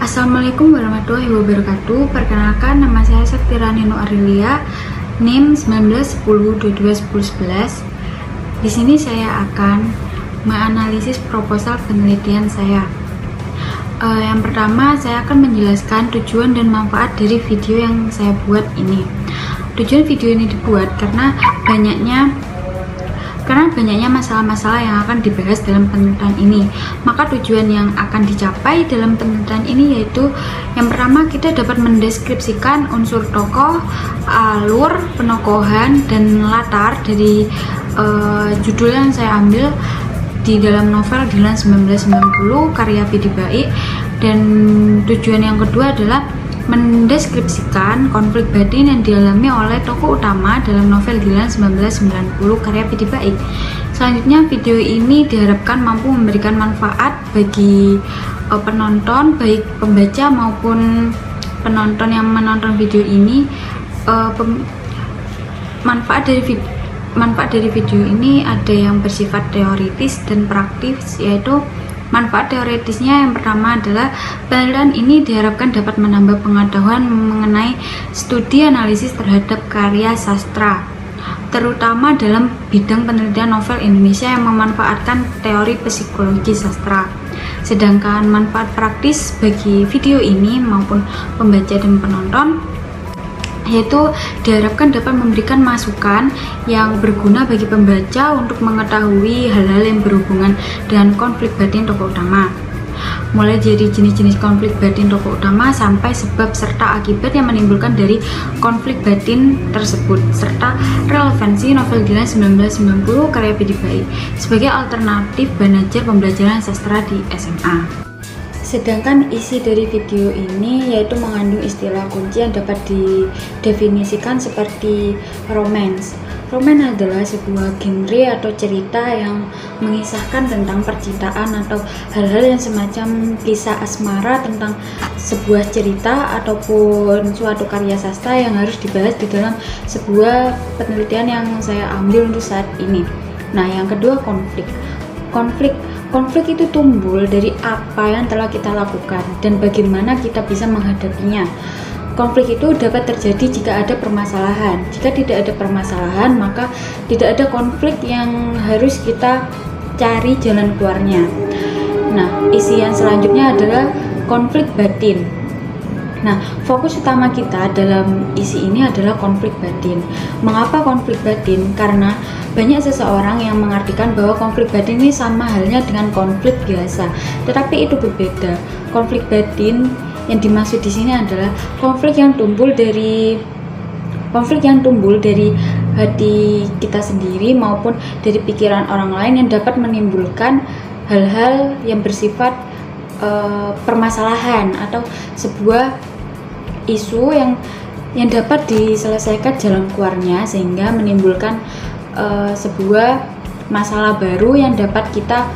Assalamualaikum warahmatullahi wabarakatuh. Perkenalkan, nama saya Saktira Nino Arilia, NIM 1910221011. Di sini saya akan menganalisis proposal penelitian saya. Yang pertama, saya akan menjelaskan tujuan dan manfaat dari video yang saya buat ini. Tujuan video ini dibuat karena banyaknya masalah-masalah yang akan dibahas dalam penelitian ini. Maka tujuan yang akan dicapai dalam penelitian ini yaitu yang pertama, kita dapat mendeskripsikan unsur tokoh, alur, penokohan, dan latar dari judul yang saya ambil di dalam novel Dilan 1990 karya Vidi Baik. Dan tujuan yang kedua adalah mendeskripsikan konflik batin yang dialami oleh tokoh utama dalam novel Dilan 1990 karya Vidi Baik. Selanjutnya, video ini diharapkan mampu memberikan manfaat bagi penonton, baik pembaca maupun penonton yang menonton video ini. Manfaat dari video ini ada yang bersifat teoritis dan praktis, yaitu manfaat teoritisnya yang pertama adalah penelitian ini diharapkan dapat menambah pengetahuan mengenai studi analisis terhadap karya sastra, terutama dalam bidang penelitian novel Indonesia yang memanfaatkan teori psikologi sastra. Sedangkan manfaat praktis bagi video ini maupun pembaca dan penonton yaitu diharapkan dapat memberikan masukan yang berguna bagi pembaca untuk mengetahui hal-hal yang berhubungan dengan konflik batin tokoh utama, mulai dari jenis-jenis konflik batin tokoh utama sampai sebab serta akibat yang menimbulkan dari konflik batin tersebut, serta relevansi novel Dilan 1990 karya Vidi Baik sebagai alternatif belajar pembelajaran sastra di SMA. Sedangkan isi dari video ini yaitu mengandung istilah kunci yang dapat didefinisikan seperti romance. Romance adalah sebuah genre atau cerita yang mengisahkan tentang percintaan atau hal-hal yang semacam kisah asmara tentang sebuah cerita ataupun suatu karya sastra yang harus dibahas di dalam sebuah penelitian yang saya ambil untuk saat ini. Nah, yang kedua, Konflik itu tumbuh dari apa yang telah kita lakukan dan bagaimana kita bisa menghadapinya. Konflik itu dapat terjadi jika ada permasalahan. Jika tidak ada permasalahan, maka tidak ada konflik yang harus kita cari jalan keluarnya. Nah, isi yang selanjutnya adalah konflik batin. Nah, fokus utama kita dalam isi ini adalah konflik batin. Mengapa konflik batin? Karena banyak seseorang yang mengartikan bahwa konflik batin ini sama halnya dengan konflik biasa, tetapi itu berbeda. Konflik batin yang dimaksud di sini adalah konflik yang tumbuh dari hati kita sendiri maupun dari pikiran orang lain yang dapat menimbulkan hal-hal yang bersifat permasalahan atau sebuah isu yang dapat diselesaikan jalan keluarnya sehingga menimbulkan sebuah masalah baru yang dapat kita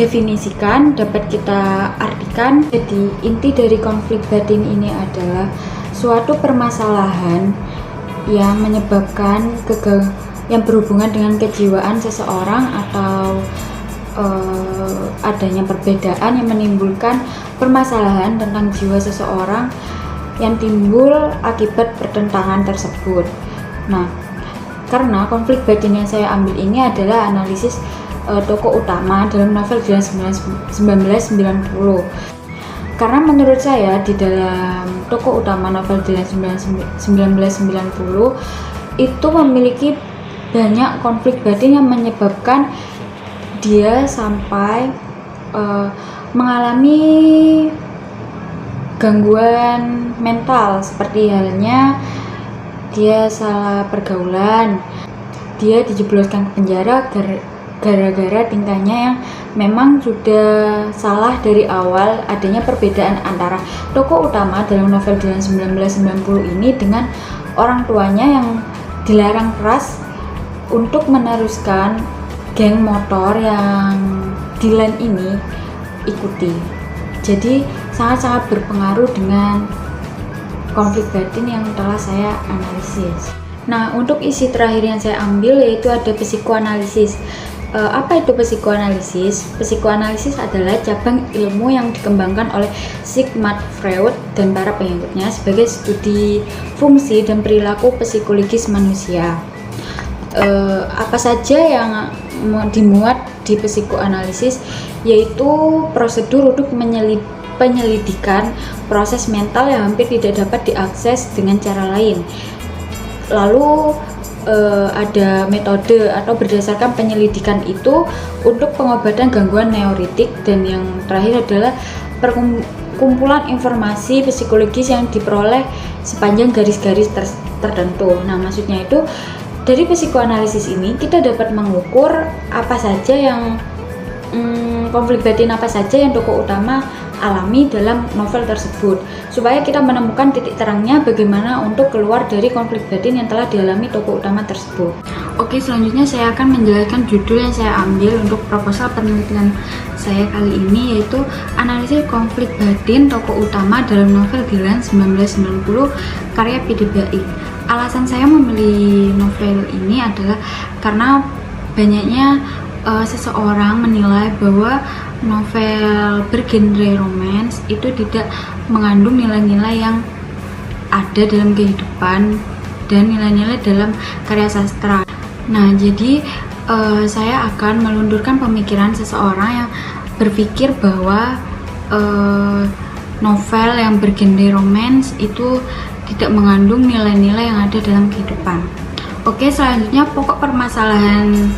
definisikan, dapat kita artikan. Jadi inti dari konflik batin ini adalah suatu permasalahan yang menyebabkan yang berhubungan dengan kejiwaan seseorang atau adanya perbedaan yang menimbulkan permasalahan tentang jiwa seseorang yang timbul akibat pertentangan tersebut. Nah, karena konflik batin yang saya ambil ini adalah analisis tokoh utama dalam novel Dilan 1990. Karena menurut saya di dalam tokoh utama novel Dilan 1990 itu memiliki banyak konflik batin yang menyebabkan dia sampai mengalami gangguan mental, seperti halnya dia salah pergaulan, dia dijebloskan ke penjara gara-gara tingkahnya yang memang sudah salah dari awal. Adanya perbedaan antara tokoh utama dalam novel Dilan 1990 ini dengan orang tuanya yang dilarang keras untuk meneruskan geng motor yang Dilan ini ikuti. Jadi sangat-sangat berpengaruh dengan konflik batin yang telah saya analisis. Nah, untuk isi terakhir yang saya ambil yaitu ada psikoanalisis. Apa itu psikoanalisis? Psikoanalisis adalah cabang ilmu yang dikembangkan oleh Sigmund Freud dan para pengikutnya sebagai studi fungsi dan perilaku psikologis manusia. Apa saja yang dimuat di psikoanalisis, yaitu prosedur untuk penyelidikan proses mental yang hampir tidak dapat diakses dengan cara lain. Lalu ada metode atau berdasarkan penyelidikan itu untuk pengobatan gangguan neurotik, dan yang terakhir adalah perkumpulan informasi psikologis yang diperoleh sepanjang garis-garis tertentu. Nah, maksudnya itu dari psikoanalisis ini kita dapat mengukur apa saja yang konflik batin apa saja yang tokoh utama alami dalam novel tersebut, supaya kita menemukan titik terangnya bagaimana untuk keluar dari konflik batin yang telah dialami tokoh utama tersebut. Oke, selanjutnya saya akan menjelaskan judul yang saya ambil untuk proposal penelitian saya kali ini, yaitu analisis konflik batin tokoh utama dalam novel Dylan 1990 karya P.D. Baik. Alasan saya memilih novel ini adalah karena banyaknya seseorang menilai bahwa novel bergenre romance itu tidak mengandung nilai-nilai yang ada dalam kehidupan dan nilai-nilai dalam karya sastra. Nah, jadi saya akan melundurkan pemikiran seseorang yang berpikir bahwa novel yang bergenre romance itu tidak mengandung nilai-nilai yang ada dalam kehidupan. Oke, selanjutnya pokok permasalahan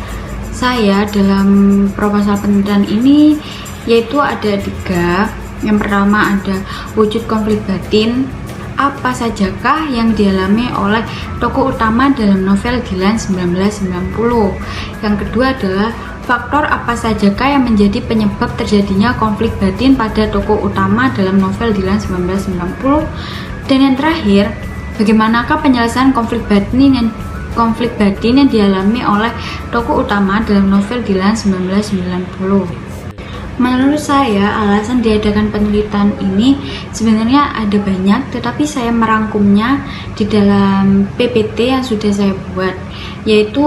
saya dalam proposal penelitian ini yaitu ada 3. Yang pertama ada wujud konflik batin, apa sajakah yang dialami oleh tokoh utama dalam novel Dylan 1990. Yang kedua adalah faktor apa sajakah yang menjadi penyebab terjadinya konflik batin pada tokoh utama dalam novel Dylan 1990. Dan yang terakhir, bagaimanakah penyelesaian konflik batin yang dialami oleh tokoh utama dalam novel Dylan 1990. Menurut saya, alasan diadakan penelitian ini sebenarnya ada banyak, tetapi saya merangkumnya di dalam PPT yang sudah saya buat, yaitu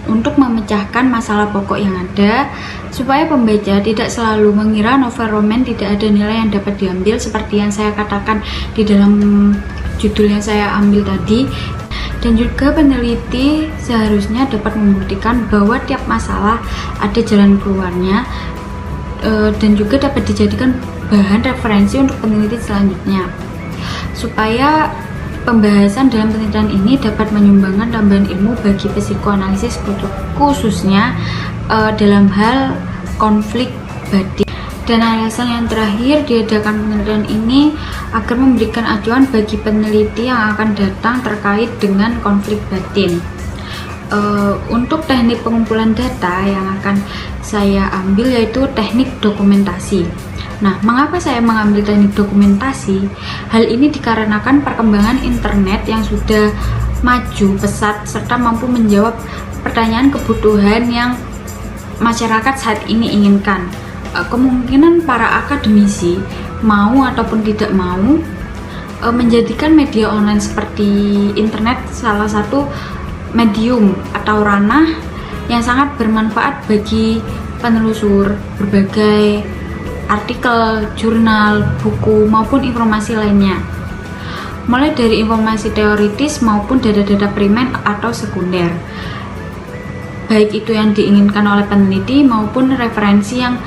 untuk memecahkan masalah pokok yang ada, supaya pembaca tidak selalu mengira novel roman tidak ada nilai yang dapat diambil seperti yang saya katakan di dalam judul yang saya ambil tadi. Dan juga peneliti seharusnya dapat membuktikan bahwa tiap masalah ada jalan keluarnya, dan juga dapat dijadikan bahan referensi untuk peneliti selanjutnya, supaya pembahasan dalam penelitian ini dapat menyumbangkan tambahan ilmu bagi psikoanalisis, khususnya dalam hal konflik batin. Dan alasan yang terakhir diadakan penelitian ini agar memberikan acuan bagi peneliti yang akan datang terkait dengan konflik batin. Untuk teknik pengumpulan data yang akan saya ambil yaitu teknik dokumentasi. Nah, mengapa saya mengambil teknik dokumentasi? Hal ini dikarenakan perkembangan internet yang sudah maju pesat serta mampu menjawab pertanyaan kebutuhan yang masyarakat saat ini inginkan. Kemungkinan para akademisi mau ataupun tidak mau menjadikan media online seperti internet salah satu medium atau ranah yang sangat bermanfaat bagi penelusur berbagai artikel, jurnal, buku, maupun informasi lainnya, mulai dari informasi teoritis maupun data-data primer atau sekunder, baik itu yang diinginkan oleh peneliti maupun referensi yang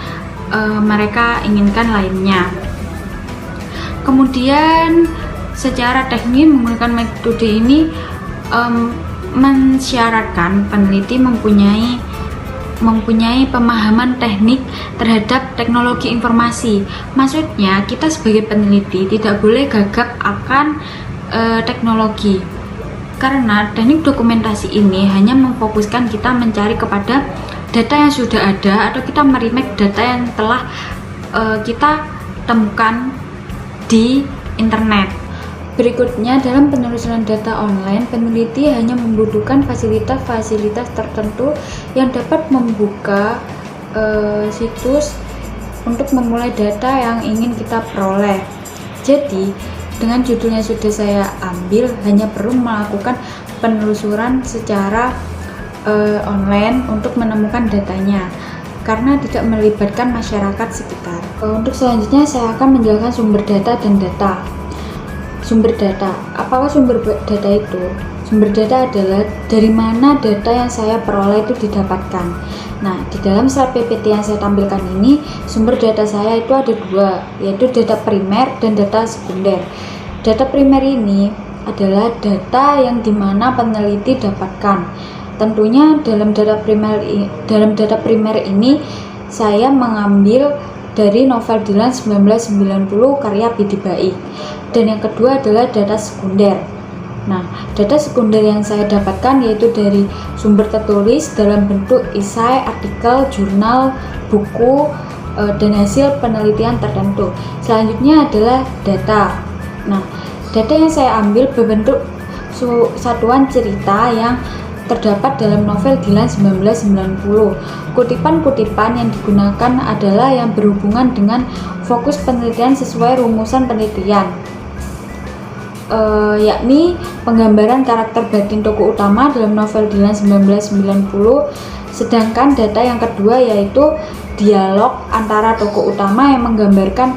mereka inginkan lainnya. Kemudian secara teknis menggunakan metode ini mensyaratkan peneliti mempunyai pemahaman teknik terhadap teknologi informasi. Maksudnya kita sebagai peneliti tidak boleh gagap akan teknologi, karena teknik dokumentasi ini hanya memfokuskan kita mencari kepada data yang sudah ada atau kita meremake data yang telah kita temukan di internet. Berikutnya, dalam penelusuran data online, peneliti hanya membutuhkan fasilitas-fasilitas tertentu yang dapat membuka situs untuk memulai data yang ingin kita peroleh. Jadi, dengan judul yang sudah saya ambil, hanya perlu melakukan penelusuran secara online untuk menemukan datanya karena tidak melibatkan masyarakat sekitar. Untuk selanjutnya saya akan menjelaskan sumber data dan data. Sumber data, apakah sumber data itu? Sumber data adalah dari mana data yang saya peroleh itu didapatkan. Nah, di dalam slide PPT yang saya tampilkan ini, sumber data saya itu ada dua, yaitu data primer dan data sekunder. Data primer ini adalah data yang dimana peneliti dapatkan. Tentunya dalam data primer ini saya mengambil dari novel Dylan 1990 karya Pidi Baiq. Dan yang kedua adalah data sekunder. Nah, data sekunder yang saya dapatkan yaitu dari sumber tertulis dalam bentuk esai, artikel, jurnal, buku, dan hasil penelitian tertentu. Selanjutnya adalah data. Nah, data yang saya ambil berbentuk satuan cerita yang terdapat dalam novel Dylan 1990. Kutipan-kutipan yang digunakan adalah yang berhubungan dengan fokus penelitian sesuai rumusan penelitian, yakni penggambaran karakter batin tokoh utama dalam novel Dylan 1990. Sedangkan data yang kedua yaitu dialog antara tokoh utama yang menggambarkan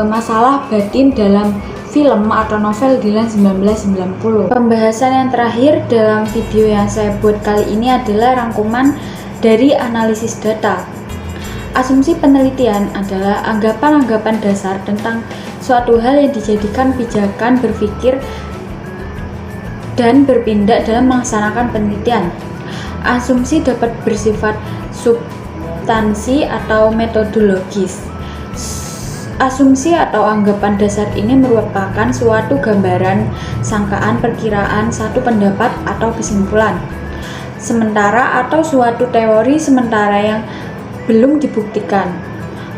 masalah batin dalam film atau novel Dylan 1990. Pembahasan yang terakhir dalam video yang saya buat kali ini adalah rangkuman dari analisis data. Asumsi penelitian adalah anggapan-anggapan dasar tentang suatu hal yang dijadikan pijakan berpikir dan bertindak dalam melaksanakan penelitian. Asumsi dapat bersifat substansi atau metodologis. Asumsi atau anggapan dasar ini merupakan suatu gambaran, sangkaan, perkiraan, satu pendapat atau kesimpulan sementara atau suatu teori sementara yang belum dibuktikan.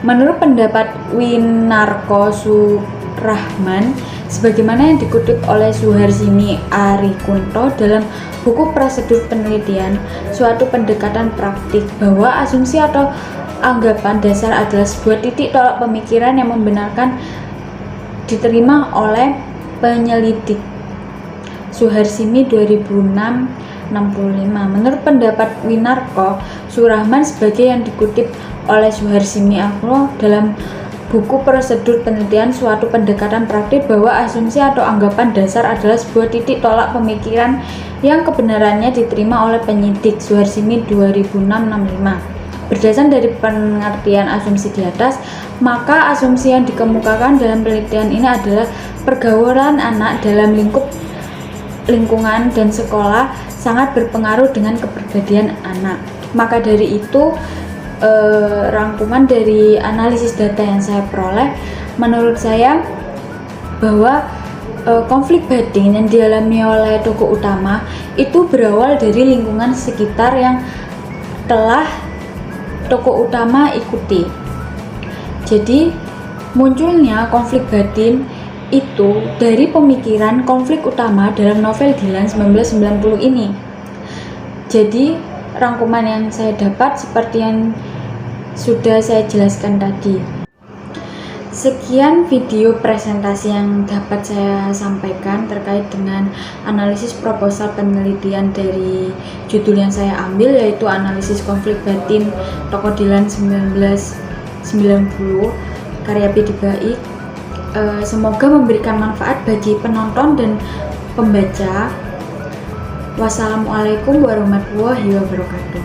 Menurut pendapat Winarko Surahman, sebagaimana yang dikutip oleh Suharsini Arikunto dalam buku Prosedur Penelitian, suatu pendekatan praktik bahwa asumsi atau anggapan dasar adalah sebuah titik tolak pemikiran yang membenarkan diterima oleh penyelidik. Suharsini 2006-65. Menurut pendapat Winarko Surahman sebagai yang dikutip oleh Suharsini Arikunto dalam buku Prosedur Penelitian, suatu pendekatan praktik bahwa asumsi atau anggapan dasar adalah sebuah titik tolak pemikiran yang kebenarannya diterima oleh penyidik. Suharsini 2006-65. Berdasar dari pengertian asumsi di atas, maka asumsi yang dikemukakan dalam penelitian ini adalah pergaulan anak dalam lingkungan dan sekolah sangat berpengaruh dengan kepribadian anak. Maka dari itu, rangkuman dari analisis data yang saya peroleh, menurut saya bahwa konflik batin yang dialami oleh tokoh utama itu berawal dari lingkungan sekitar yang telah tokoh utama ikuti. Jadi munculnya konflik batin itu dari pemikiran konflik utama dalam novel Dylan 1990 ini. Jadi rangkuman yang saya dapat seperti yang sudah saya jelaskan tadi. Sekian video presentasi yang dapat saya sampaikan terkait dengan analisis proposal penelitian dari judul yang saya ambil, yaitu analisis konflik batin tokoh Dylan 1990 karya Pidi Baiq. Semoga memberikan manfaat bagi penonton dan pembaca. Wassalamualaikum warahmatullahi wabarakatuh.